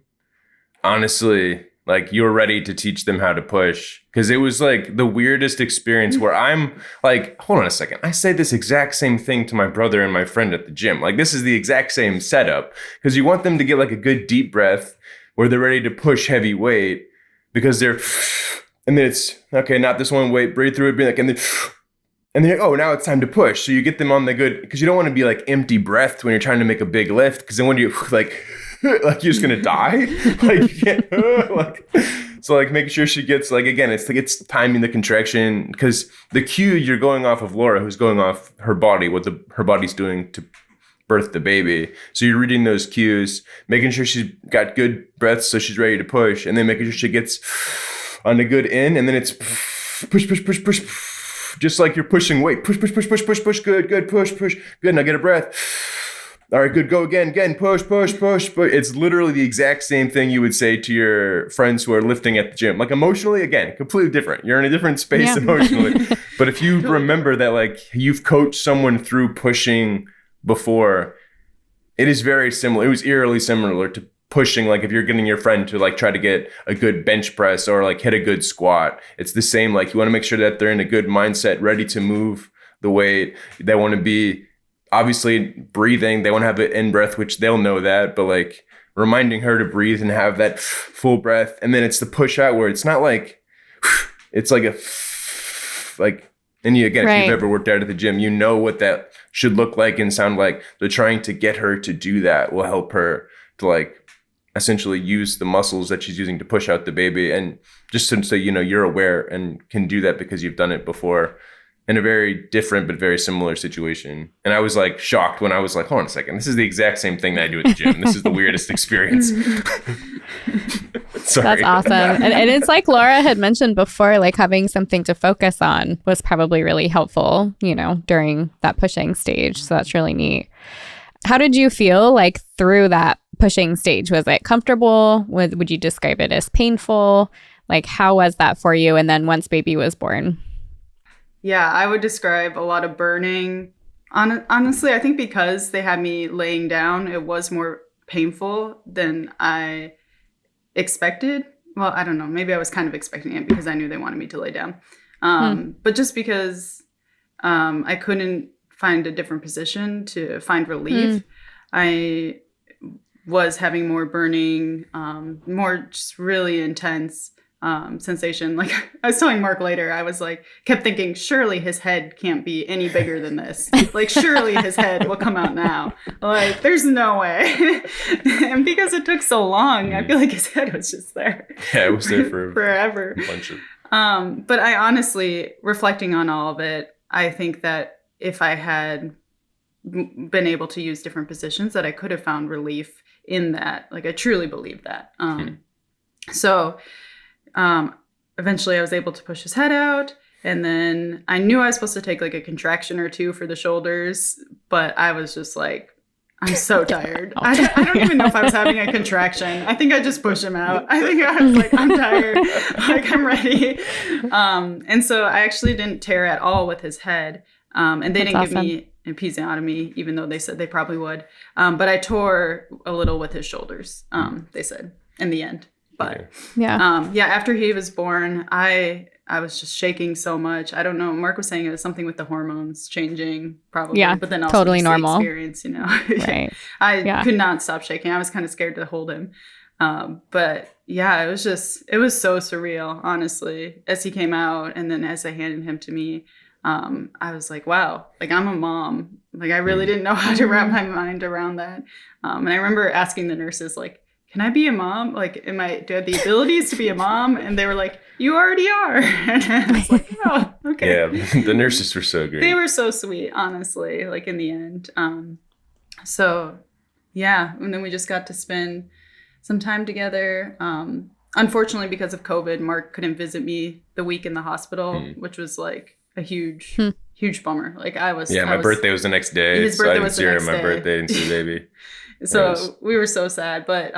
honestly, like you're ready to teach them how to push. Because it was like the weirdest experience where I'm like, hold on a second. I say this exact same thing to my brother and my friend at the gym. Like this is the exact same setup. Because you want them to get like a good deep breath where they're ready to push heavy weight. Because they're, and then it's, okay, not this one weight, breathe through it, be like, and then you're like, oh, now it's time to push. So you get them on the good, because you don't want to be like empty breathed when you're trying to make a big lift. Because then when you like you're just gonna die. Like you can't like so like making sure she gets like again it's timing the contraction because the cue you're going off of Laura who's going off her body what her body's doing to birth the baby. So you're reading those cues, making sure she's got good breaths so she's ready to push, and then making sure she gets on a good in, and then it's push, just like you're pushing weight. Push, good, push, good. Now get a breath. All right, good, go again, push. It's literally the exact same thing you would say to your friends who are lifting at the gym. Like emotionally, again, completely different. You're in a different space emotionally. But if you remember that like you've coached someone through pushing before, it is very similar. It was eerily similar to pushing, like if you're getting your friend to like try to get a good bench press or like hit a good squat. It's the same, like you want to make sure that they're in a good mindset, ready to move the weight. They want to be obviously breathing, they want to have an in breath, which they'll know that, but like reminding her to breathe and have that full breath. And then it's the push out where it's not like, it's like and you, again, if you've ever worked out at the gym, you know what that should look like and sound like. So trying to get her to do that will help her to like essentially use the muscles that she's using to push out the baby. And just so you know, you're aware and can do that because you've done it before. In a very different but very similar situation. And I was like shocked when I was like, hold on a second, this is the exact same thing that I do at the gym. This is the weirdest experience. Sorry. That's awesome. And it's like Laura had mentioned before, like having something to focus on was probably really helpful, you know, during that pushing stage. So that's really neat. How did you feel like through that pushing stage? Was it comfortable? Would you describe it as painful? Like, how was that for you? And then once baby was born? Yeah, I would describe a lot of burning. Honestly, I think because they had me laying down, it was more painful than I expected. Well, I don't know. Maybe I was kind of expecting it because I knew they wanted me to lay down. But just because I couldn't find a different position to find relief, I was having more burning, more just really intense sensation. Like I was telling Mark later, I was like, kept thinking, surely his head can't be any bigger than this. Like, surely his head will come out now. Like, there's no way. And because it took so long, I feel like his head was just there. Yeah, it was there for forever. A bunch of. But I honestly, reflecting on all of it, I think that if I had been able to use different positions, that I could have found relief in that. Like, I truly believe that. So eventually I was able to push his head out, and then I knew I was supposed to take like a contraction or two for the shoulders, but I was just like, I'm so tired. I don't even know if I was having a contraction. I think I just pushed him out. I think I was like, I'm tired. Like, I'm ready. And so I actually didn't tear at all with his head. And they didn't give me an episiotomy, even though they said they probably would. But I tore a little with his shoulders, they said, in the end. But after he was born, I was just shaking so much. I don't know. Mark was saying it was something with the hormones changing, probably. Yeah, but then also totally just the normal experience, you know. Right. I could not stop shaking. I was kind of scared to hold him. But yeah, it was so surreal, honestly, as he came out, and then as they handed him to me. I was like, wow, like I'm a mom. Like I really didn't know how to wrap my mind around that. And I remember asking the nurses, like, can I be a mom? Like, do I have the abilities to be a mom? And they were like, you already are. And I was like, oh, okay. Yeah, the nurses were so great. They were so sweet, honestly, like in the end. So yeah, and then we just got to spend some time together. Unfortunately, because of COVID, Mark couldn't visit me the week in the hospital, which was like a huge bummer. Like my birthday was the next day. His birthday was the next day. My birthday, didn't see the baby. So we were so sad, but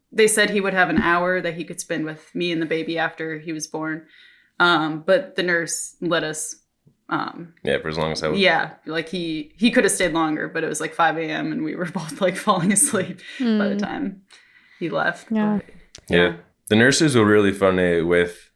they said he would have an hour that he could spend with me and the baby after he was born. But the nurse let us. For as long as I was. Yeah, like he could have stayed longer, but it was like 5 a.m. and we were both like falling asleep by the time he left. Yeah. But, The nurses were really funny with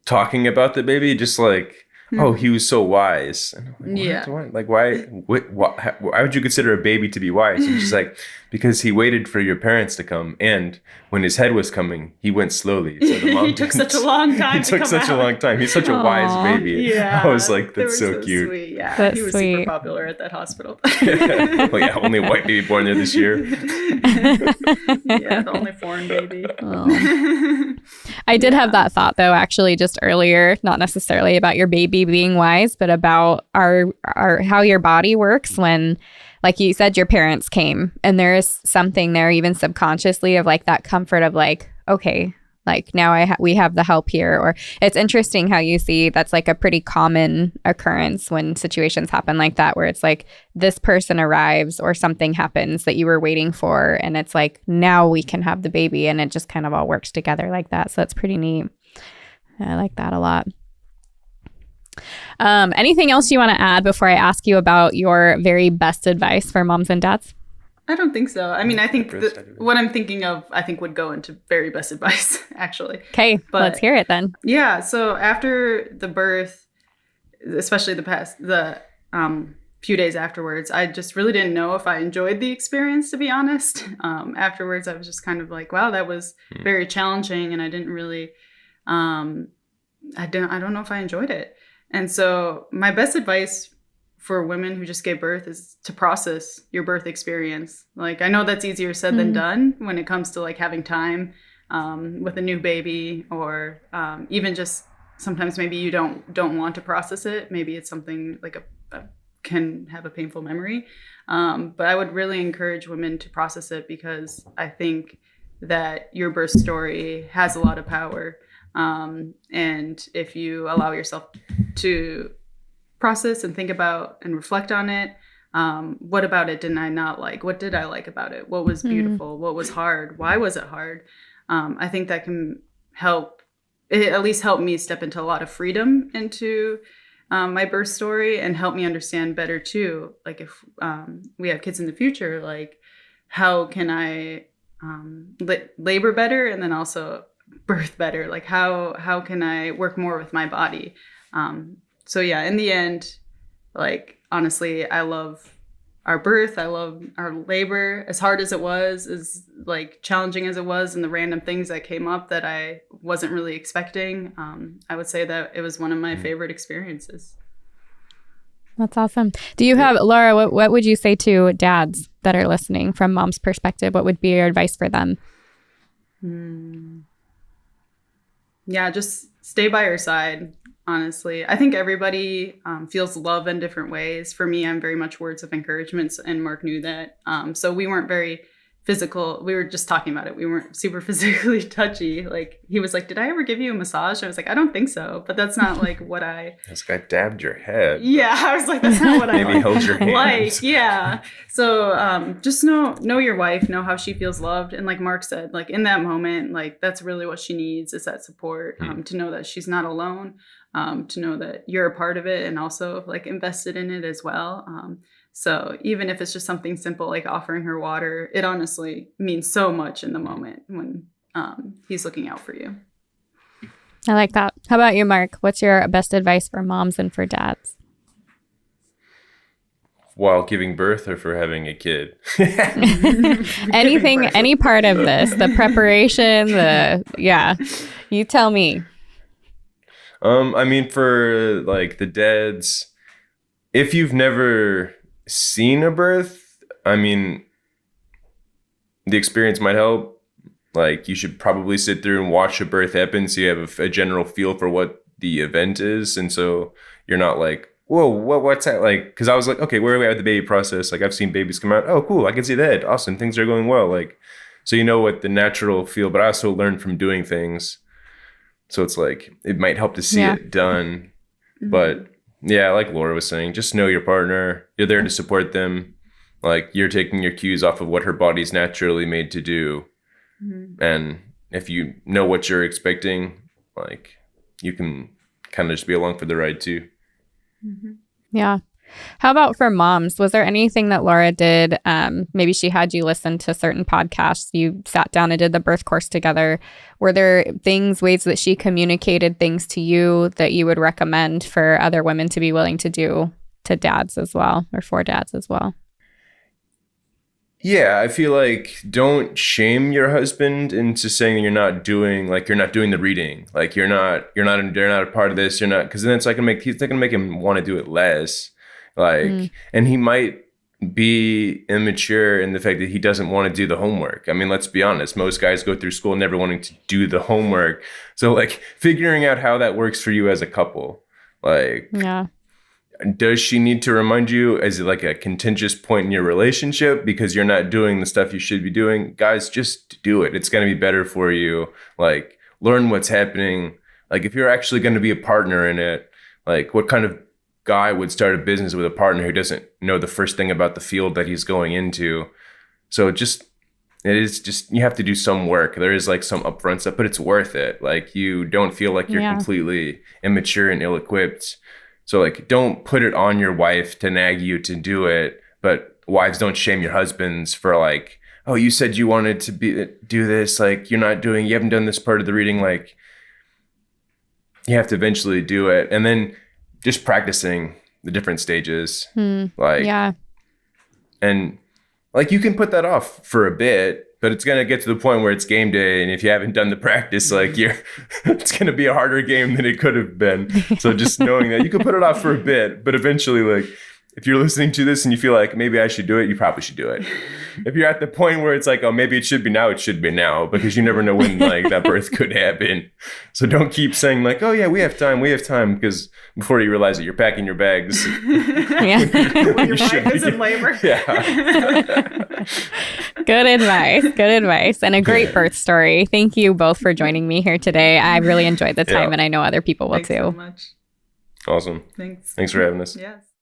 talking about the baby, just like, oh, he was so wise. And I'm like, why would you consider a baby to be wise? And she's like, because he waited for your parents to come, and when his head was coming, he went slowly. So the mom he took such a long time. He took such a long time. He's such a wise baby. Yeah, I was like, that's so cute. Sweet. Yeah, that's he was sweet. Super popular at that hospital. Well, yeah, only white baby born there this year. Yeah, the only foreign baby. Oh. I did have that thought though, actually, just earlier, not necessarily about your baby being wise, but about our how your body works when, like you said, your parents came, and there is something there even subconsciously of like that comfort of like, okay, like now we have the help here. Or it's interesting how you see that's like a pretty common occurrence when situations happen like that, where it's like this person arrives or something happens that you were waiting for, and it's like now we can have the baby, and it just kind of all works together like that. So that's pretty neat. I like that a lot. Anything else you want to add before I ask you about your very best advice for moms and dads? I don't think so. I mean, I think what I'm thinking of, I think would go into very best advice, actually. Okay, let's hear it then. Yeah. So after the birth, especially the few days afterwards, I just really didn't know if I enjoyed the experience, to be honest. Afterwards, I was just kind of like, wow, that was very challenging, and I didn't really, I don't know if I enjoyed it. And so my best advice for women who just gave birth is to process your birth experience. Like, I know that's easier said than done when it comes to like having time with a new baby, or even just sometimes maybe you don't want to process it. Maybe it's something like can have a painful memory. But I would really encourage women to process it, because I think that your birth story has a lot of power. And if you allow yourself to process and think about and reflect on it, What about it didn't I not like? What did I like about it? What was beautiful? What was hard? Why was it hard? I think that can help, it at least help me step into a lot of freedom into my birth story, and help me understand better too. Like if we have kids in the future, like how can I labor better and then also birth better? Like how can I work more with my body? So yeah, in the end, like honestly, I love our birth. I love our labor, as hard as it was, as like challenging as it was, and the random things that came up that I wasn't really expecting. I would say that it was one of my favorite experiences. That's awesome. Do you have, Laura, what would you say to dads that are listening from mom's perspective? What would be your advice for them? Yeah, just stay by your side. Honestly, I think everybody feels love in different ways. For me, I'm very much words of encouragement, and Mark knew that. So we weren't very physical. We were just talking about it. We weren't super physically touchy. Like he was like, "Did I ever give you a massage?" I was like, "I don't think so," but that's not like what I. This guy dabbed your head. Yeah, I was like, "That's not what I maybe held your hands." like." Yeah. So just know your wife, know how she feels loved, and like Mark said, like in that moment, like that's really what she needs, is that support, to know that she's not alone. To know that you're a part of it and also like invested in it as well. So even if it's just something simple like offering her water, it honestly means so much in the moment when he's looking out for you. I like that. How about you, Mark? What's your best advice for moms and for dads? While giving birth or for having a kid? Anything, any part of this, the preparation, you tell me. I mean, for like the dads, if you've never seen a birth, I mean, the experience might help. Like you should probably sit through and watch a birth happen so you have a general feel for what the event is. And so you're not like, whoa, what's that? Like, because I was like, okay, where are we at the baby process? Like I've seen babies come out. Oh, cool. I can see the head. Awesome. Things are going well. Like, so you know what the natural feel, but I also learned from doing things. So it's like, it might help to see it done. But yeah, like Laura was saying, just know your partner. You're there to support them. Like you're taking your cues off of what her body's naturally made to do. And if you know what you're expecting, like you can kind of just be along for the ride too. Yeah. How about for moms? Was there anything that Laura did? Maybe she had you listen to certain podcasts. You sat down and did the birth course together. Were there ways that she communicated things to you that you would recommend for other women to be willing to do to dads as well, or for dads as well? Yeah, I feel like don't shame your husband into saying you're not doing the reading. Like you're not a part of this. You're not, because then it's like he's not gonna make him want to do it less. Like, and he might be immature in the fact that he doesn't want to do the homework. I mean, let's be honest. Most guys go through school never wanting to do the homework. So like figuring out how that works for you as a couple, like, does she need to remind you? Is it like a contentious point in your relationship because you're not doing the stuff you should be doing? Guys, just do it. It's going to be better for you. Like, learn what's happening. Like, if you're actually going to be a partner in it, like, what kind of guy would start a business with a partner who doesn't know the first thing about the field that he's going into? So it is just, you have to do some work. There is like some upfront stuff, but it's worth it. Like, you don't feel like you're completely immature and ill-equipped. So like, don't put it on your wife to nag you to do it. But wives, don't shame your husbands for like, oh, you said you wanted to do this. Like, you haven't done this part of the reading. Like, you have to eventually do it. And then just practicing the different stages. And like, you can put that off for a bit, but it's going to get to the point where it's game day. And if you haven't done the practice, like it's going to be a harder game than it could have been. So just knowing that you can put it off for a bit, but eventually, like, if you're listening to this and you feel like maybe I should do it, you probably should do it. If you're at the point where it's like, oh, maybe it should be now, because you never know when like that birth could happen. So don't keep saying like, oh yeah, we have time, because before you realize that you're packing your bags. When your wife is in labor. Good advice. And a great birth story. Thank you both for joining me here today. I really enjoyed the time, and I know other people will too. Thanks so much. Awesome. Thanks for having us. Yes.